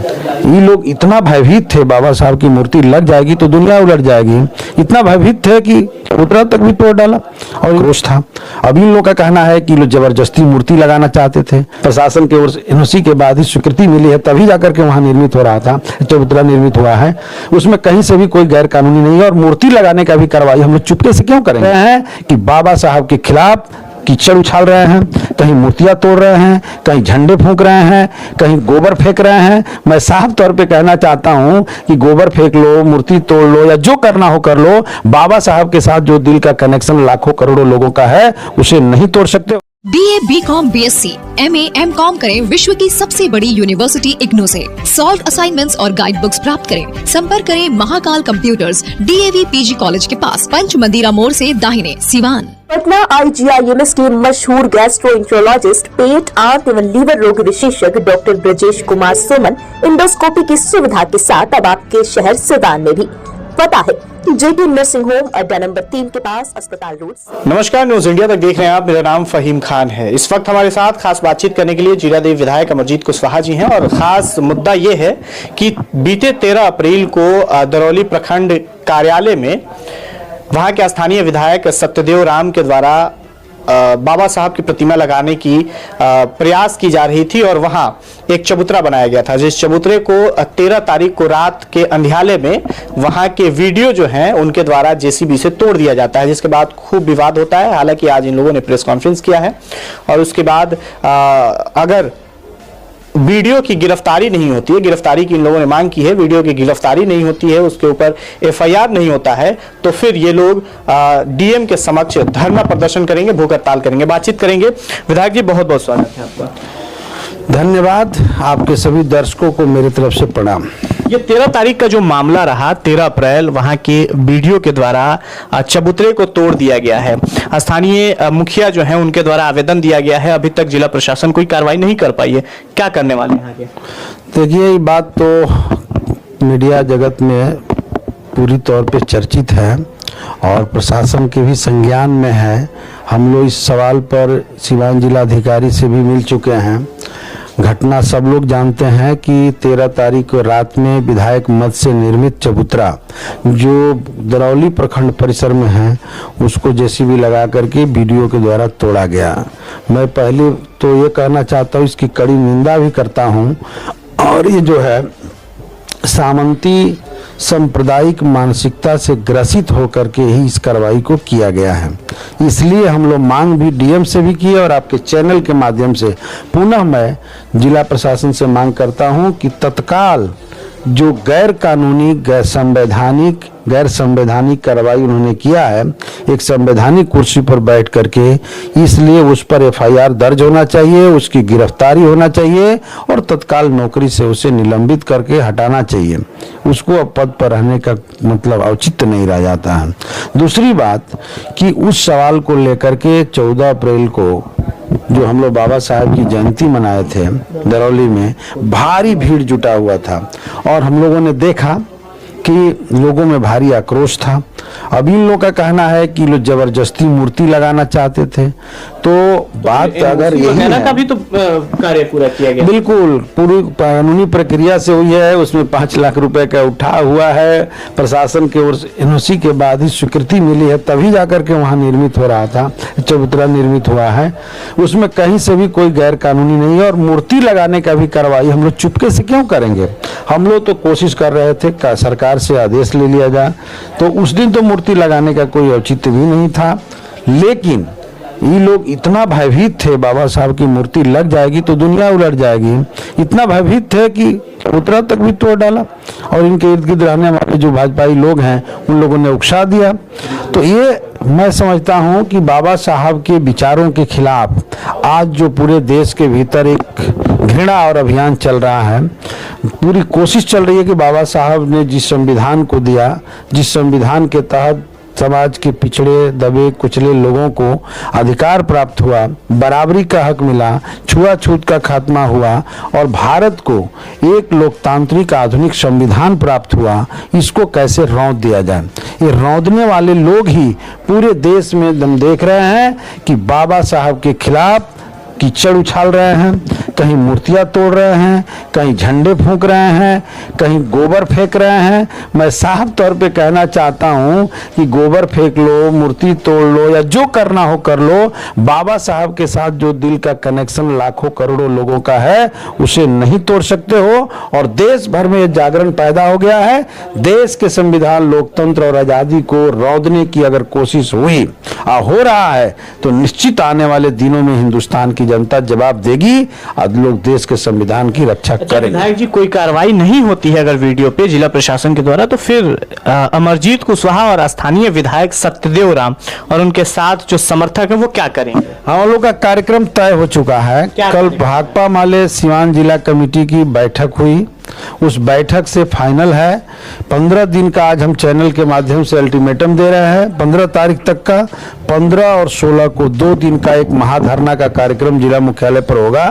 ये लोग इतना भयभीत थे बाबा साहब की मूर्ति लग जाएगी तो दुनिया उलट जाएगी, इतना भयभीत थे कि चबूतरा तक भी तोड़ डाला और क्रोश था। अब इन लोगों का कहना है कि लोग जबरदस्ती मूर्ति लगाना चाहते थे, प्रशासन की ओर से एनओसी के बाद ही स्वीकृति मिली है तभी जाकर के वहां निर्मित हो रहा था, चबूतरा निर्मित हुआ है, उसमें कहीं से भी कोई गैर कानूनी नहीं है। और मूर्ति लगाने का भी कार्रवाई हम लोग चुपके से क्यों करेंगे हैं कि बाबा साहब के खिलाफ कीचड़ उछाल रहे हैं, कहीं मूर्तियां तोड़ रहे हैं, कहीं झंडे फूंक रहे हैं, कहीं गोबर फेंक रहे हैं। मैं साफ तौर पे कहना चाहता हूं कि गोबर फेंक लो, मूर्ति तोड़ लो या जो करना हो कर लो, बाबा साहब के साथ जो दिल का कनेक्शन लाखों करोड़ों लोगों का है उसे नहीं तोड़ सकते। BA, BCom, BSc, MA, MCom करें विश्व की सबसे बड़ी यूनिवर्सिटी इग्नू से। सॉल्व असाइनमेंट्स और गाइड बुक्स प्राप्त करें। संपर्क करें Mahakal computers, DAV PG college के पास, पंच मंदिरा मोड़ से दाहिने, सिवान। पटना IGIMS के मशहूर गैस्ट्रोएंटरोलॉजिस्ट, पेट, आंत एवं लीवर रोग विशेषज्ञ डॉक्टर ब्रजेश कुमार सुमन इंडोस्कोपी की सुविधा के साथ अब आपके शहर सिवान में भी। पता है JT नर्सिंग होम, अड्डा नंबर 3 के पास, अस्पताल रोड। नमस्कार, न्यूज इंडिया तक देख रहे हैं आप। मेरा नाम फहीम खान है। इस वक्त हमारे साथ खास बातचीत करने के लिए जीरादेव विधायक अमरजीत कुशवाहा जी हैं और खास मुद्दा ये है कि बीते 13 अप्रैल को दरौली प्रखंड कार्यालय में वहां के स्थानीय विधायक सत्यदेव राम के द्वारा बाबा साहब की प्रतिमा लगाने की प्रयास की जा रही थी और वहां एक चबूतरा बनाया गया था, जिस चबूतरे को 13 तारीख को रात के अंधियाले में वहां के वीडियो जो हैं उनके द्वारा JCB से तोड़ दिया जाता है, जिसके बाद खूब विवाद होता है। हालांकि आज इन लोगों ने प्रेस कॉन्फ्रेंस किया है और उसके बाद अगर वीडियो की गिरफ्तारी नहीं होती है, गिरफ्तारी की इन लोगों ने मांग की है, वीडियो की गिरफ्तारी नहीं होती है, उसके ऊपर FIR नहीं होता है, तो फिर ये लोग DM के समक्ष धरना प्रदर्शन करेंगे, भूख हड़ताल करेंगे। बातचीत करेंगे। विधायक जी, बहुत बहुत स्वागत है आपका। धन्यवाद। आपके सभी दर्शकों को मेरी तरफ से प्रणाम। ये 13 तारीख का जो मामला रहा, 13 अप्रैल, वहां के वीडियो के द्वारा चबूतरे को तोड़ दिया गया है। स्थानीय मुखिया जो है उनके द्वारा आवेदन दिया गया है, अभी तक जिला प्रशासन कोई कार्रवाई नहीं कर पाई है, क्या करने वाले हैं आगे? देखिए, ये बात तो मीडिया जगत में पूरी तौर पे चर्चित है और प्रशासन के भी संज्ञान में है। हम लोग इस सवाल पर सिवान जिलाधिकारी से भी मिल चुके हैं। घटना सब लोग जानते हैं कि 13 तारीख को रात में विधायक मद से निर्मित चबूतरा जो दरौली प्रखंड परिसर में है उसको JCB लगा करके वीडियो के द्वारा तोड़ा गया। मैं पहले तो ये कहना चाहता हूँ, इसकी कड़ी निंदा भी करता हूँ और ये जो है सामंती सांप्रदायिक मानसिकता से ग्रसित होकर के ही इस कार्रवाई को किया गया है। इसलिए हम लोग मांग भी DM से भी की और आपके चैनल के माध्यम से पुनः मैं जिला प्रशासन से मांग करता हूं कि तत्काल जो गैर कानूनी गैर संवैधानिक कार्रवाई उन्होंने किया है एक संवैधानिक कुर्सी पर बैठ करके, इसलिए उस पर FIR दर्ज होना चाहिए, उसकी गिरफ्तारी होना चाहिए और तत्काल नौकरी से उसे निलंबित करके हटाना चाहिए। उसको अब पद पर रहने का मतलब औचित्य नहीं रह जाता है। दूसरी बात कि उस सवाल को लेकर के 14 अप्रैल को जो हम लोग बाबा साहब की जयंती मनाए थे दरौली में, भारी भीड़ जुटा हुआ था और हम लोगों ने देखा कि लोगों में भारी आक्रोश था। अब इन लोगों का कहना है कि लोग जबरदस्ती मूर्ति लगाना चाहते थे, तो बात अगर यही है का भी तो कार्य पूरा किया गया, बिल्कुल पूरी कानूनी प्रक्रिया से हुई है, उसमें 5 लाख रुपए का उठा हुआ है, प्रशासन की ओर से एनओसी के बाद ही स्वीकृति मिली है तभी जाकर के वहां निर्मित हो रहा था, चबूतरा निर्मित हुआ है, उसमें कहीं से भी कोई गैर कानूनी नहीं है। और मूर्ति लगाने का भी कार्रवाई हम लोग चुपके से क्यों करेंगे? हम लोग तो कोशिश कर रहे थे सरकार से आदेश ले लिया जाए, तो उस दिन तो मूर्ति लगाने का कोई औचित्य भी नहीं था, लेकिन ये लोग इतना भयभीत थे बाबा साहब की मूर्ति लग जाएगी तो दुनिया उलट जाएगी, इतना भयभीत थे कि चबूतरा तक भी तोड़ डाला और इनके इर्द गिर्द रहने वाले जो भाजपाई लोग हैं उन लोगों ने उकसा दिया। तो ये मैं समझता हूं कि बाबा साहब के विचारों के खिलाफ आज जो पूरे देश के भीतर एक घृणा और अभियान चल रहा है, पूरी कोशिश चल रही है कि बाबा साहब ने जिस संविधान को दिया, जिस संविधान के तहत समाज के पिछड़े दबे कुचले लोगों को अधिकार प्राप्त हुआ, बराबरी का हक मिला, छुआछूत का खात्मा हुआ और भारत को एक लोकतांत्रिक आधुनिक संविधान प्राप्त हुआ, इसको कैसे रौंद दिया जाए। ये रौंदने वाले लोग ही पूरे देश में दम देख रहे हैं कि बाबा साहब के खिलाफ कीचड़ उछाल रहे हैं, कहीं मूर्तियां तोड़ रहे हैं, कहीं झंडे फूंक रहे हैं, कहीं गोबर फेंक रहे हैं। मैं साफ तौर पे कहना चाहता हूं कि गोबर फेंक लो, मूर्ति तोड़ लो या जो करना हो कर लो, बाबा साहब के साथ जो दिल का कनेक्शन लाखों करोड़ों लोगों का है उसे नहीं तोड़ सकते हो। और देश भर में यह जागरण पैदा हो गया है। देश के संविधान, लोकतंत्र और आजादी को रौंदने की अगर कोशिश हुई हो रहा है तो निश्चित आने वाले दिनों में हिंदुस्तान की जनता जवाब देगी और लोग देश के संविधान की रक्षा करेंगे। विधायक जी, कोई कार्रवाई नहीं होती है अगर वीडियो पे जिला प्रशासन के द्वारा, तो फिर अमरजीत कुशवाहा और स्थानीय विधायक सत्यदेव राम और उनके साथ जो समर्थक है वो क्या करेंगे? हम लोग का कार्यक्रम तय हो चुका है। कल भाकपा माले सीवान जिला कमेटी की बैठक हुई, उस बैठक से फाइनल है 15 दिन का। आज हम चैनल के माध्यम से अल्टीमेटम दे रहे हैं 15 तारीख तक का। 15 और 16 को 2 दिन का एक महाधरना का कार्यक्रम जिला मुख्यालय पर होगा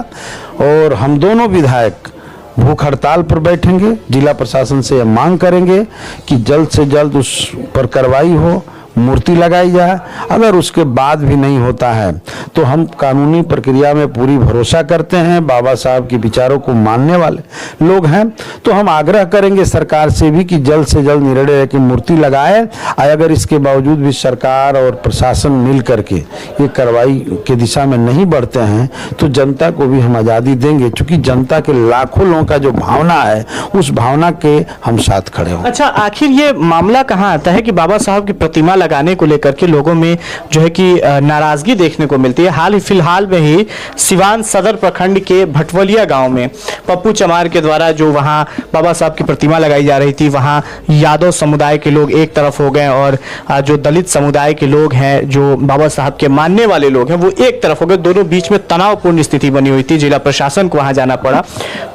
और हम दोनों विधायक भूख हड़ताल पर बैठेंगे। जिला प्रशासन से यह मांग करेंगे कि जल्द से जल्द उस पर कार्रवाई हो, मूर्ति लगाई जाए। अगर उसके बाद भी नहीं होता है तो हम कानूनी प्रक्रिया में पूरी भरोसा करते हैं। बाबा साहब के विचारों को मानने वाले लोग हैं तो हम आग्रह करेंगे सरकार से भी कि जल्द से जल्द निर्णय की मूर्ति लगाए। अगर इसके बावजूद भी सरकार और प्रशासन मिल करके ये कार्रवाई के दिशा में नहीं बढ़ते हैं तो जनता को भी हम आज़ादी देंगे, क्योंकि जनता के लाखों लोगों का जो भावना है उस भावना के हम साथ खड़े हों। अच्छा, आखिर ये मामला कहाँ आता है कि बाबा साहब की प्रतिमा लगाने को लेकर के लोगों में जो है कि नाराजगी देखने को मिलती है? फिलहाल में ही सिवान सदर प्रखंड के भटवलिया गांव में पप्पू चमार के द्वारा जो वहां बाबा साहब की प्रतिमा लगाई जा रही थी, वहां यादव समुदाय के लोग एक तरफ हो गए और जो दलित समुदाय के लोग हैं, जो बाबा साहब के मानने वाले लोग हैं, वो एक तरफ हो गए। दोनों बीच में तनावपूर्ण स्थिति बनी हुई थी। जिला प्रशासन को वहां जाना पड़ा,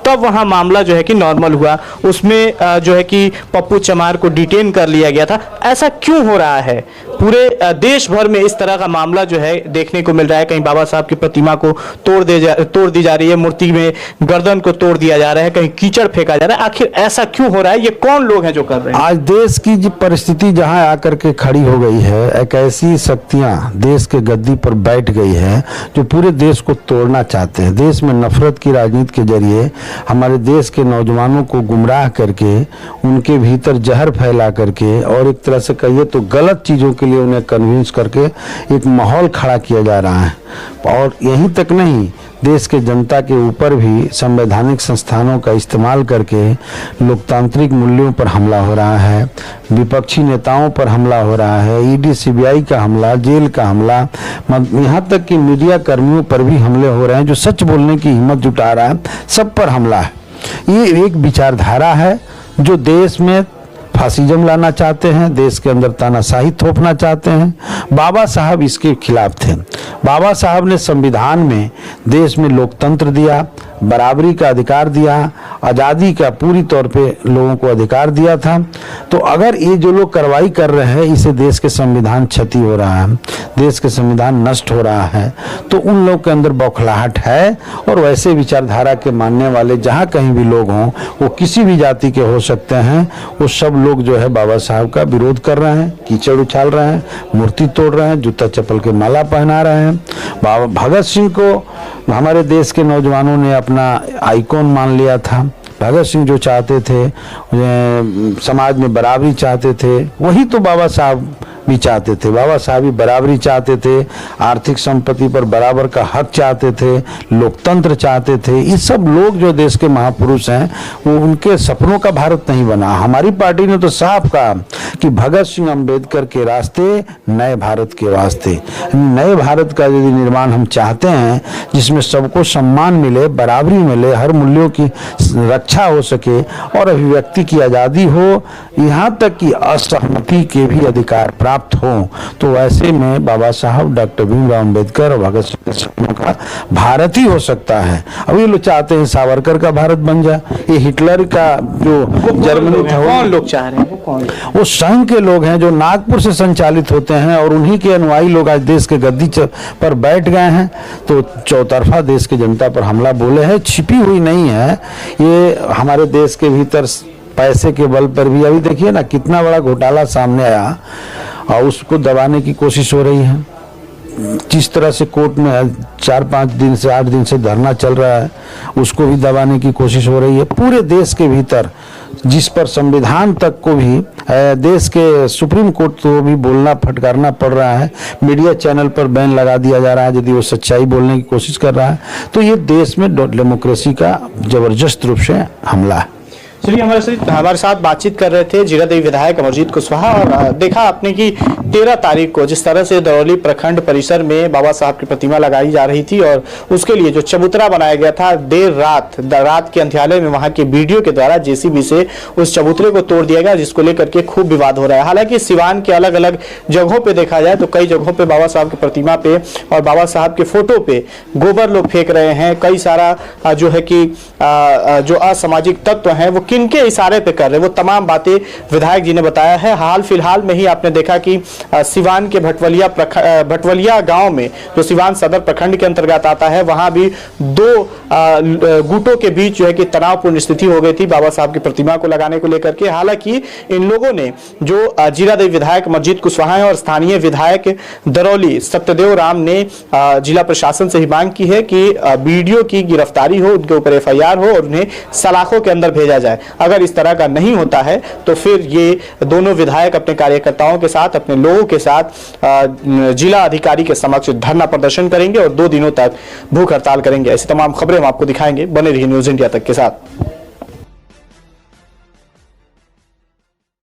तब वहां मामला जो है कि नॉर्मल हुआ। उसमें जो है कि पप्पू चमार को डिटेन कर लिया गया था। ऐसा क्यों हो रहा है? पूरे देश भर में इस तरह का मामला जो है देखने को मिल रहा है। कहीं बाबा साहब की प्रतिमा को तोड़ दी जा रही है, मूर्ति में गर्दन को तोड़ दिया जा रहा है, कहीं कीचड़ फेंका जा रहा है। आखिर ऐसा क्यों हो रहा है? ये कौन लोग हैं जो कर रहे हैं? आज देश की जो परिस्थिति जहां आकर के खड़ी हो गई है, एक ऐसी शक्तियां देश के गद्दी पर बैठ गई है जो पूरे देश को तोड़ना चाहते हैं। देश में नफरत की राजनीति के जरिए हमारे देश के नौजवानों को गुमराह करके, उनके भीतर जहर फैला करके और एक तरह से कहिए तो गलत चीजों के लिए उन्हें कन्विंस करके एक माहौल खड़ा किया जा रहा है। और यहीं तक नहीं, देश के जनता के ऊपर भी संवैधानिक संस्थानों का इस्तेमाल करके लोकतांत्रिक मूल्यों पर हमला हो रहा है, विपक्षी नेताओं पर हमला हो रहा है, ईडी सीबीआई का हमला, जेल का हमला, यहाँ तक कि मीडिया कर्मियों पर भी हमले हो रहे हैं जो सच बोलने की हिम्मत जुटा रहा है। सब पर हमला है। ये एक विचारधारा है जो देश में फासिज्म लाना चाहते हैं, देश के अंदर तानाशाही थोपना चाहते हैं। बाबा साहब इसके खिलाफ थे। बाबा साहब ने संविधान में देश में लोकतंत्र दिया, बराबरी का अधिकार दिया, आज़ादी का पूरी तौर पे लोगों को अधिकार दिया था। तो अगर ये जो लोग कार्रवाई कर रहे हैं, इससे देश के संविधान क्षति हो रहा है, देश के संविधान नष्ट हो रहा है, तो उन लोग के अंदर बौखलाहट है। और वैसे विचारधारा के मानने वाले जहाँ कहीं भी लोग हों, वो किसी भी जाति के हो सकते हैं, वो सब लोग जो है बाबा साहब का विरोध कर रहे हैं, कीचड़ उछाल रहे हैं, मूर्ति तोड़ रहे हैं, जूता चप्पल के माला पहना रहे हैं। बाबा भगत सिंह को हमारे देश के नौजवानों ने अपना आइकॉन मान लिया था। भगत सिंह जो चाहते थे, समाज में बराबरी चाहते थे, वही तो बाबा साहब भी चाहते थे। बाबा साहब भी बराबरी चाहते थे, आर्थिक संपत्ति पर बराबर का हक चाहते थे, लोकतंत्र चाहते थे। ये सब लोग जो देश के महापुरुष हैं, वो उनके सपनों का भारत नहीं बना। हमारी पार्टी ने तो साफ कहा कि भगत सिंह अंबेडकर के रास्ते नए भारत के वास्ते। नए भारत का यदि निर्माण हम चाहते हैं जिसमें सबको सम्मान मिले, बराबरी मिले, हर मूल्यों की रक्षा हो सके और अभिव्यक्ति की आज़ादी हो, यहाँ तक कि असहमति के भी अधिकार प्राप्त हो, तो वैसे में बाबा साहब डॉक्टर भीमराव अंबेडकर और भगत सिंह के सपनों का भारत ही हो सकता है। अब ये लोग चाहते हैं सावरकर का भारत बन जाए, ये हिटलर का जो जर्मनी था, कौन लोग चाह रहे हैं? वो संघ के लोग हैं जो नागपुर से संचालित होते हैं और उन्हीं के अनुयायी लोग आज देश के गद्दी पर बैठ गए हैं। तो चौतरफा देश की जनता पर हमला बोले हैं, छिपी हुई नहीं है। ये हमारे देश के भीतर पैसे के बल पर भी अभी देखिए ना कितना बड़ा घोटाला सामने आया और उसको दबाने की कोशिश हो रही है। जिस तरह से कोर्ट में 4-5 दिन से 8 दिन से धरना चल रहा है, उसको भी दबाने की कोशिश हो रही है। पूरे देश के भीतर जिस पर संविधान तक को भी देश के सुप्रीम कोर्ट को भी बोलना फटकारना पड़ रहा है, मीडिया चैनल पर बैन लगा दिया जा रहा है यदि वो सच्चाई बोलने की कोशिश कर रहा है। तो ये देश में डेमोक्रेसी का जबरदस्त रूप से हमला है। चलिए, हमारे साथ बातचीत कर रहे थे जीरादेवी विधायक अमरजीत कुशवाहा। और देखा आपने कि 13 तारीख को जिस तरह से दरौली प्रखंड परिसर में बाबा साहब की प्रतिमा लगाई जा रही थी और उसके लिए जो चबूतरा बनाया गया था, देर रात के अंधियाले में वहां के बीडीओ के द्वारा जेसीबी से उस चबूतरे को तोड़ दिया गया, जिसको लेकर के खूब विवाद हो रहा है। हालांकि सिवान के अलग अलग जगहों पे देखा जाए तो कई जगहों पे बाबा साहब की प्रतिमा पे और बाबा साहब के फोटो पे गोबर लोग फेंक रहे हैं। कई सारा जो है कि जो असामाजिक तत्व हैं वो किनके इशारे पे कर रहे हैं, वो तमाम बातें विधायक जी ने बताया है। हाल फिलहाल में ही आपने देखा कि सिवान के भटवलिया गांव में, जो सिवान सदर प्रखंड के अंतर्गत आता है, वहां भी 2 गुटों के बीच जो है कि तनावपूर्ण स्थिति हो गई थी बाबा साहब की प्रतिमा को लगाने को लेकर के। हालांकि इन लोगों ने, जो जीरादेवी विधायक अमरजीत कुशवाहा और स्थानीय विधायक दरौली सत्यदेव राम ने जिला प्रशासन से ही मांग की है कि बीडीओ की गिरफ्तारी हो, उनके ऊपर FIR हो और उन्हें सलाखों के अंदर भेजा जाए। अगर इस तरह का नहीं होता है तो फिर ये दोनों विधायक अपने कार्यकर्ताओं के साथ, अपने लोगों के साथ जिला अधिकारी के समक्ष धरना प्रदर्शन करेंगे और 2 दिनों तक भूख हड़ताल करेंगे। ऐसी तमाम खबरें हम आपको दिखाएंगे। बने रहिए न्यूज़ इंडिया तक के साथ।